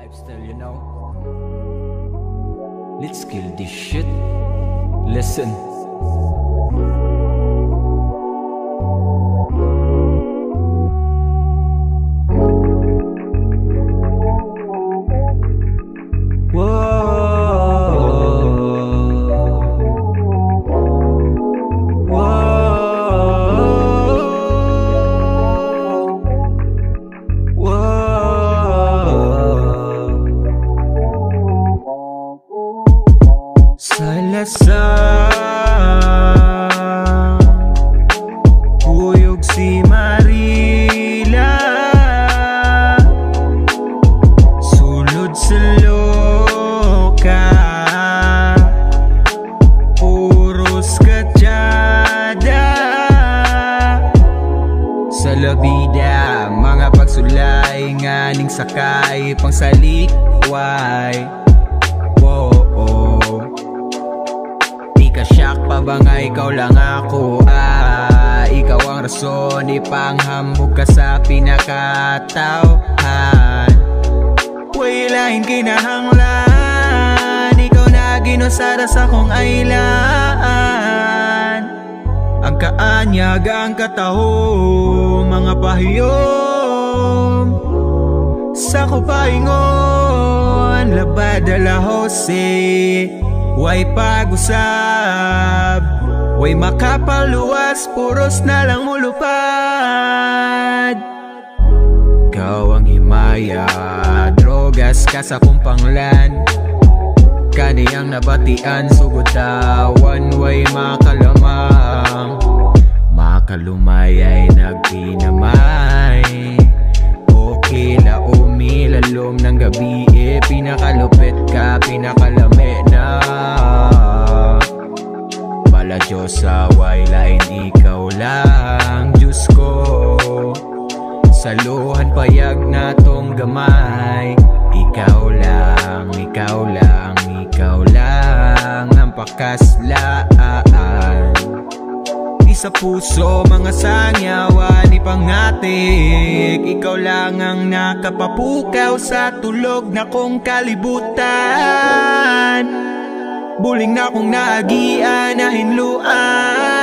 lifestyle, you know. Let's kill this shit. Listen. Kuyog si Marila, sulod sa loka, puros katsada. Sa labida, mga pagsulay, nganing sakay, pang salikway. Shock pa ba nga ikaw lang ako? Ikaw ang rason, ipanghambog ka sa pinakatauhan. Wailahin kinahanglan, ikaw na ginosara sa kong ailan. Ang kaanyag, ang kataho, mga pahiyom sa kupaingon, labadala Jose. Way pag-usab, way makapaluwas, puros na lang mulupad. Ikaw ang himaya, drogas ka sa kong panglan. Kaniyang nabatian, sugutawan, way makalamang. Makalumay ay nagpinamay. Okay la umilalom ng gabi, pinakalupit ka, pinakalami na. Bala Diyos away lain, ikaw lang Diyos ko. Saluhan payag na tong gamay. Ikaw lang, ikaw lang, ikaw lang ang pakaslaan. Sa puso, mga sangyawan, ipangatik. Ikaw lang ang nakapapukaw sa tulog na kong kalibutan. Buling na kong naagian na hinluan.